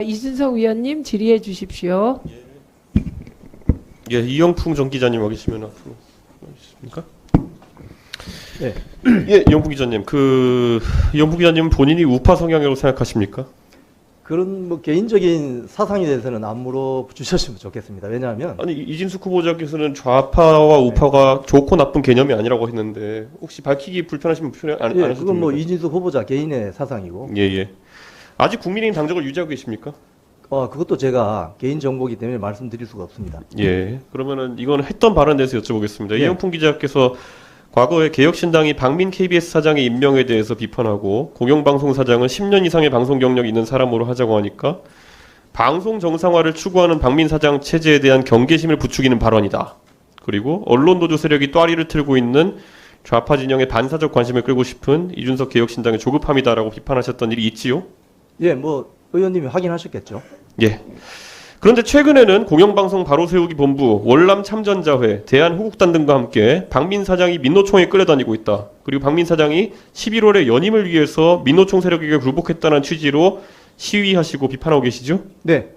이준석 위원님 질의해 주십시오. 예, 이영풍 전 기자님 와 계시면 앞으로 있습니까? 네. 예, 이영풍 기자님, 이영풍 기자님은 본인이 우파 성향이라고 생각하십니까? 그런 뭐 개인적인 사상에 대해서는 안 물어주셨으면 좋겠습니다. 왜냐하면 아니 이진숙 후보자께서는 좌파와 우파가 좋고 나쁜 개념이 아니라고 했는데 혹시 밝히기 불편하시면 안 예, 하셔도 그건 뭐 됩니다. 이진숙 후보자 개인의 사상이고 예, 예. 아직 국민의힘 당적을 유지하고 계십니까? 그것도 제가 개인 정보이기 때문에 말씀드릴 수가 없습니다. 예. 그러면은 이건 했던 발언에 대해서 여쭤보겠습니다. 예. 이영풍 기자께서 과거에 개혁신당이 박민 KBS 사장의 임명에 대해서 비판하고 공영방송 사장은 10년 이상의 방송 경력이 있는 사람으로 하자고 하니까 방송 정상화를 추구하는 박민 사장 체제에 대한 경계심을 부추기는 발언이다. 그리고 언론 노조 세력이 또아리를 틀고 있는 좌파 진영의 반사적 관심을 끌고 싶은 이준석 개혁신당의 조급함이다라고 비판하셨던 일이 있지요? 예, 뭐 의원님이 확인하셨겠죠. 예. 그런데 최근에는 공영방송 바로세우기 본부, 월남 참전자회, 대한호국단 등과 함께 박민 사장이 민노총에 끌려다니고 있다. 그리고 박민 사장이 11월에 연임을 위해서 민노총 세력에게 굴복했다는 취지로 시위하시고 비판하고 계시죠? 네.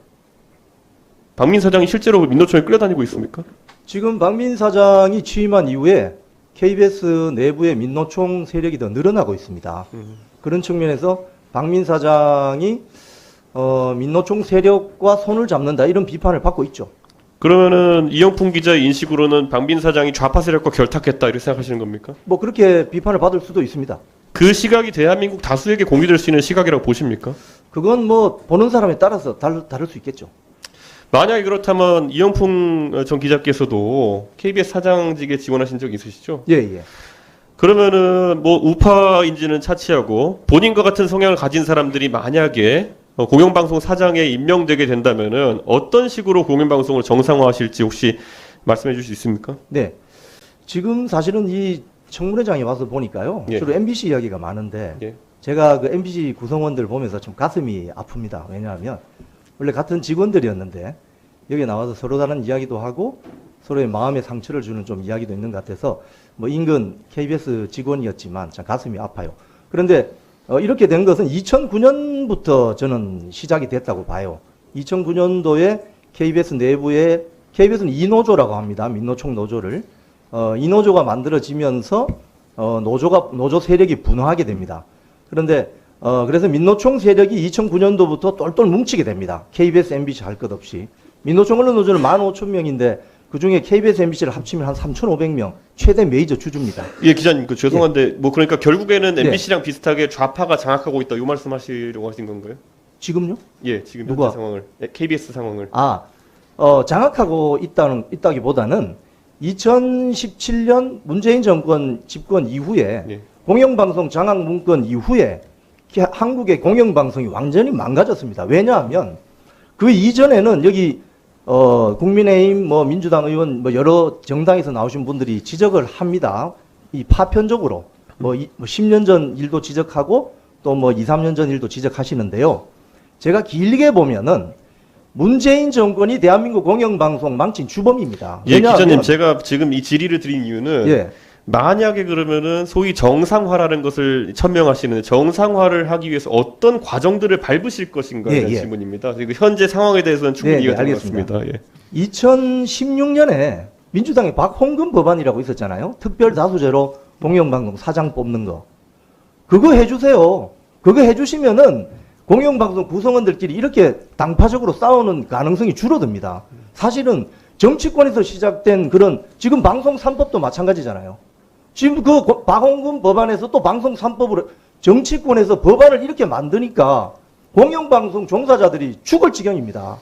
박민 사장이 실제로 민노총에 끌려다니고 있습니까? 지금 박민 사장이 취임한 이후에 KBS 내부의 민노총 세력이 더 늘어나고 있습니다. 그런 측면에서 박민 사장이 민노총 세력과 손을 잡는다 이런 비판을 받고 있죠. 그러면은 이영풍 기자의 인식으로는 박민 사장이 좌파 세력과 결탁했다 이렇게 생각하시는 겁니까? 뭐 그렇게 비판을 받을 수도 있습니다. 그 시각이 대한민국 다수에게 공유될 수 있는 시각이라고 보십니까? 그건 뭐 보는 사람에 따라서 다를 수 있겠죠. 만약에 그렇다면 이영풍 전 기자께서도 KBS 사장직에 지원하신 적 있으시죠? 예, 예. 그러면은 뭐 우파인지는 차치하고 본인과 같은 성향을 가진 사람들이 만약에 공영방송 사장에 임명되게 된다면은 어떤 식으로 공영방송을 정상화하실지 혹시 말씀해 주실 수 있습니까? 네. 지금 사실은 이 청문회장에 와서 보니까요. 예. 주로 MBC 이야기가 많은데 예. 제가 그 MBC 구성원들 보면서 좀 가슴이 아픕니다. 왜냐하면 원래 같은 직원들이었는데 여기 나와서 서로 다른 이야기도 하고 서로의 마음의 상처를 주는 좀 이야기도 있는 것 같아서 뭐 인근 KBS 직원이었지만 참 가슴이 아파요. 그런데 이렇게 된 것은 2009년부터 저는 시작이 됐다고 봐요. 2009년도에 KBS 내부에 KBS는 이노조라고 합니다. 민노총 노조를 이노조가 만들어지면서 노조 세력이 분화하게 됩니다. 그런데 그래서 민노총 세력이 2009년도부터 똘똘 뭉치게 됩니다. KBS, MBC 할 것 없이 민노총 언론노조는 15,000명인데 그 중에 KBS, MBC를 합치면 한 3,500명, 최대 메이저 주주입니다. 예, 기자님, 죄송한데, 뭐, 그러니까 결국에는 네. MBC랑 비슷하게 좌파가 장악하고 있다, 이 말씀 하시려고 하신 건가요? 지금요? 예, 지금 누가? 현재 상황을, KBS 상황을. 장악하고 있다기보다는 2017년 문재인 정권 집권 이후에 예. 공영방송 장악 문건 이후에 한국의 공영방송이 완전히 망가졌습니다. 왜냐하면 그 이전에는 여기 국민의힘, 뭐 민주당 의원, 뭐 여러 정당에서 나오신 분들이 지적을 합니다. 이 파편적으로 뭐 10년 전 일도 지적하고 또 뭐 2, 3년 전 일도 지적하시는데요. 제가 길게 보면은 문재인 정권이 대한민국 공영방송 망친 주범입니다. 예, 기자님, 제가 지금 이 질의를 드린 이유는 예. 만약에 그러면은 소위 정상화라는 것을 천명하시는 정상화를 하기 위해서 어떤 과정들을 밟으실 것인가에 대한 예. 질문입니다. 그리고 현재 상황에 대해서는 충분히 네, 이해가 되는 것 알겠습니다. 같습니다. 예. 2016년에 민주당의 박홍근 법안이라고 있었잖아요. 특별 다수제로 공영방송 사장 뽑는 거. 그거 해주세요. 그거 해주시면은 공영방송 구성원들끼리 이렇게 당파적으로 싸우는 가능성이 줄어듭니다. 사실은 정치권에서 시작된 그런 지금 방송 3법도 마찬가지잖아요. 지금 그 박홍근 법안에서 또 방송 3법으로 정치권에서 법안을 이렇게 만드니까 공영방송 종사자들이 죽을 지경입니다.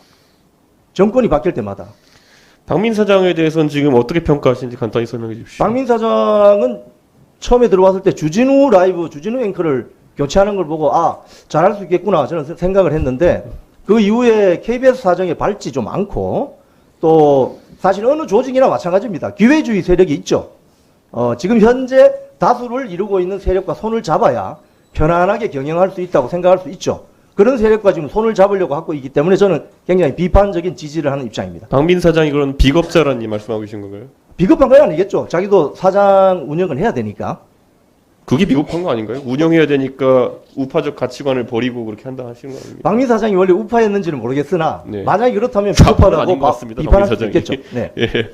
정권이 바뀔 때마다. 박민 사장에 대해서는 지금 어떻게 평가하시는지 간단히 설명해 주십시오. 박민 사장은 처음에 들어왔을 때 주진우 앵커를 교체하는 걸 보고 잘할 수 있겠구나 저는 생각을 했는데 그 이후에 KBS 사정에 발지 좀 많고 또 사실 어느 조직이나 마찬가지입니다. 기회주의 세력이 있죠. 지금 현재 다수를 이루고 있는 세력과 손을 잡아야 편안하게 경영할 수 있다고 생각할 수 있죠. 그런 세력과 지금 손을 잡으려고 하고 있기 때문에 저는 굉장히 비판적인 지지를 하는 입장입니다. 박민 사장이 그런 비겁자라는 말씀하고 계신 건가요? 비겁한 건 아니겠죠. 자기도 사장 운영을 해야 되니까. 그게 비겁한 거 아닌가요? 운영해야 되니까 우파적 가치관을 버리고 그렇게 한다 하시는 거 아닙니까? 박민 사장이 원래 우파였는지는 모르겠으나 네. 만약 그렇다면 아닌 비겁하다고 것 같습니다, 비판할 박민 수 사장이. 있겠죠. 네. 예.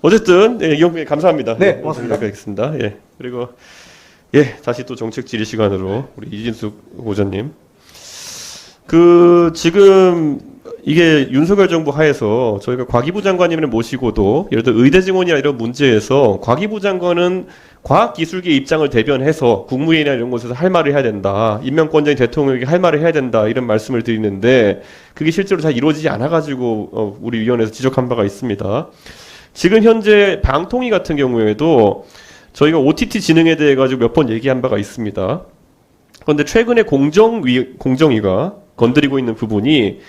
어쨌든 예, 이경민 감사합니다. 네, 고맙습니다. 여기까지겠습니다. 예. 그리고 예, 다시 또 정책 질의 시간으로 우리 이진숙 고전님. 지금 이게 윤석열 정부 하에서 저희가 과기부 장관님을 모시고도 예를 들어 의대 증원이나 이런 문제에서 과기부 장관은 과학기술계 입장을 대변해서 국무회의나 이런 곳에서 할 말을 해야 된다. 임명권자인 대통령에게 할 말을 해야 된다. 이런 말씀을 드리는데 그게 실제로 잘 이루어지지 않아가지고 우리 위원회에서 지적한 바가 있습니다. 지금 현재 방통위 같은 경우에도 저희가 OTT 진흥에 대해 가지고 몇 번 얘기한 바가 있습니다. 그런데 최근에 공정위가 건드리고 있는 부분이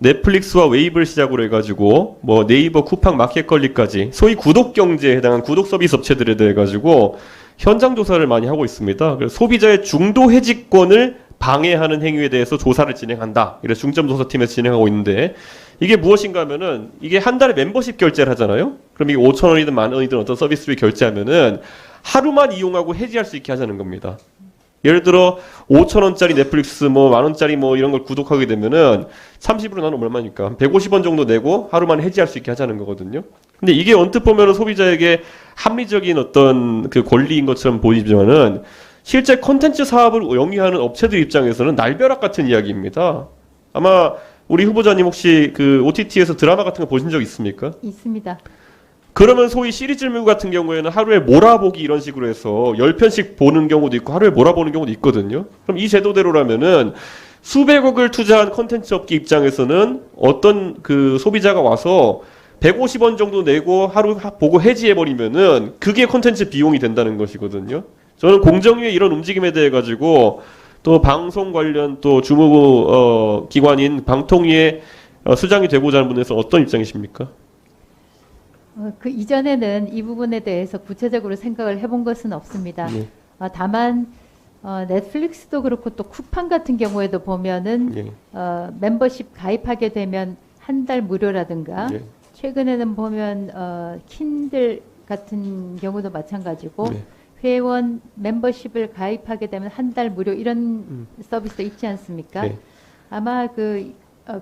넷플릭스와 웨이브를 시작으로 해가지고 뭐 네이버, 쿠팡, 마켓컬리까지 소위 구독 경제에 해당한 구독 서비스 업체들에 대해 가지고 현장 조사를 많이 하고 있습니다. 그래서 소비자의 중도 해지권을 방해하는 행위에 대해서 조사를 진행한다. 이래서 중점조사팀에서 진행하고 있는데 이게 무엇인가 하면은 이게 한 달에 멤버십 결제를 하잖아요. 그럼 이게 5,000원이든 10,000원이든 어떤 서비스를 결제하면은 하루만 이용하고 해지할 수 있게 하자는 겁니다. 예를 들어 5,000원짜리 넷플릭스 뭐 10,000원짜리 뭐 이런 걸 구독하게 되면은 30으로 나누면 얼마니까 한 150원 정도 내고 하루만 해지할 수 있게 하자는 거거든요. 근데 이게 언뜻 보면은 소비자에게 합리적인 어떤 그 권리인 것처럼 보이지만은 실제 콘텐츠 사업을 영위하는 업체들 입장에서는 날벼락 같은 이야기입니다. 아마 우리 후보자님 혹시 그 OTT에서 드라마 같은 거 보신 적 있습니까? 있습니다. 그러면 소위 시리즈물 같은 경우에는 하루에 몰아보기 이런 식으로 해서 10편씩 보는 경우도 있고 하루에 몰아보는 경우도 있거든요. 그럼 이 제도대로라면은 수백억을 투자한 콘텐츠 업계 입장에서는 어떤 그 소비자가 와서 150원 정도 내고 하루 보고 해지해버리면은 그게 콘텐츠 비용이 된다는 것이거든요. 저는 공정위의 이런 움직임에 대해 가지고 또 방송 관련 또 주무 기관인 방통위의 수장이 되고자 하는 분에서 어떤 입장이십니까? 그 이전에는 이 부분에 대해서 구체적으로 생각을 해본 것은 없습니다. 예. 다만 넷플릭스도 그렇고 또 쿠팡 같은 경우에도 보면은 예. 멤버십 가입하게 되면 한 달 무료라든가 예. 최근에는 보면 킨들 같은 경우도 마찬가지고 네. 회원 멤버십을 가입하게 되면 한 달 무료 이런 서비스도 있지 않습니까? 네. 아마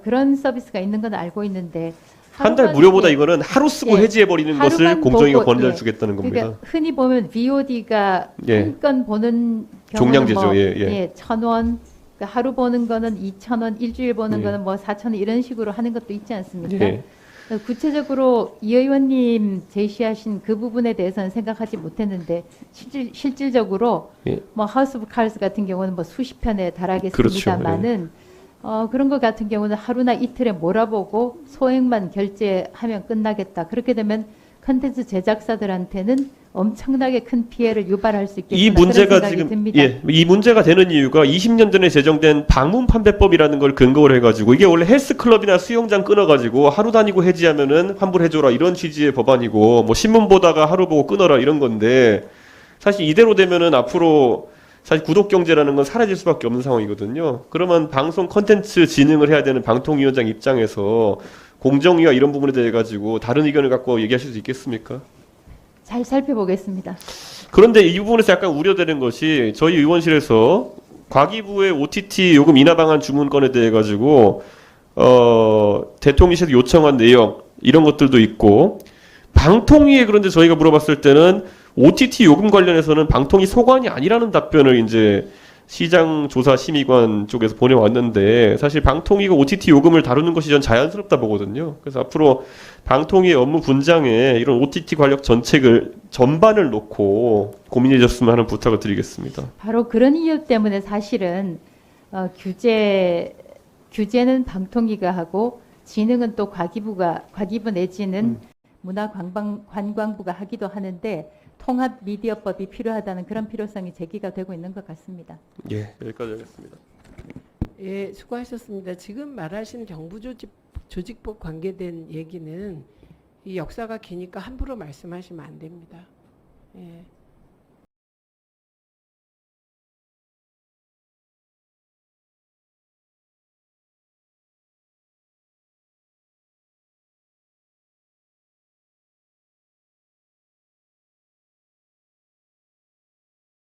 그런 서비스가 있는 건 알고 있는데 한 달 하루만- 무료보다 예. 이거는 하루 쓰고 예. 해지해버리는 것을 하루만 공정위가 보고, 권한을 예. 주겠다는 겁니다. 그러니까 흔히 보면 VOD가 예. 한 건 보는 경우는 종량제죠. 뭐, 예, 예. 1,000원, 그러니까 하루 보는 거는 2,000원, 일주일 보는 예. 거는 뭐 4,000원 이런 식으로 하는 것도 있지 않습니까? 예. 구체적으로 이 의원님 제시하신 그 부분에 대해서는 생각하지 못했는데 실질적으로 예. 뭐 하우스 오브 칼스 같은 경우는 뭐 수십 편에 달하겠습니다만은 그런 것 같은 경우는 하루나 이틀에 몰아보고 소액만 결제하면 끝나겠다. 그렇게 되면 컨텐츠 제작사들한테는 엄청나게 큰 피해를 유발할 수 있겠구나. 이 문제가 그런 생각이 지금 듭니다. 예, 이 문제가 되는 이유가 20년 전에 제정된 방문 판매법이라는 걸 근거로 해가지고 이게 원래 헬스클럽이나 수영장 끊어가지고 하루 다니고 해지하면은 환불해줘라 이런 취지의 법안이고 뭐 신문 보다가 하루 보고 끊어라 이런 건데 사실 이대로 되면은 앞으로 사실 구독 경제라는 건 사라질 수밖에 없는 상황이거든요. 그러면 방송 컨텐츠 진흥을 해야 되는 방통위원장 입장에서 공정위와 이런 부분에 대해 가지고 다른 의견을 갖고 얘기하실 수 있겠습니까? 잘 살펴보겠습니다. 그런데 이 부분에서 약간 우려되는 것이 저희 의원실에서 과기부의 OTT 요금 인하 방안 주문건에 대해 가지고 대통령실에서 요청한 내용 이런 것들도 있고 방통위에 그런데 저희가 물어봤을 때는 OTT 요금 관련해서는 방통위 소관이 아니라는 답변을 이제 시장조사심의관 쪽에서 보내왔는데 사실 방통위가 OTT 요금을 다루는 것이 전 자연스럽다 보거든요. 그래서 앞으로 방통위의 업무 분장에 이런 OTT 관련 정책을 전반을 놓고 고민해 줬으면 하는 부탁을 드리겠습니다. 바로 그런 이유 때문에 사실은 규제는 방통위가 하고 진흥은 또 과기부 내지는 문화관광부가 하기도 하는데 통합 미디어법이 필요하다는 그런 필요성이 제기가 되고 있는 것 같습니다. 예, 여기까지 하겠습니다. 예, 수고하셨습니다. 지금 말하신 정부조직법 관계된 얘기는 이 역사가 기니까 함부로 말씀하시면 안 됩니다. 예.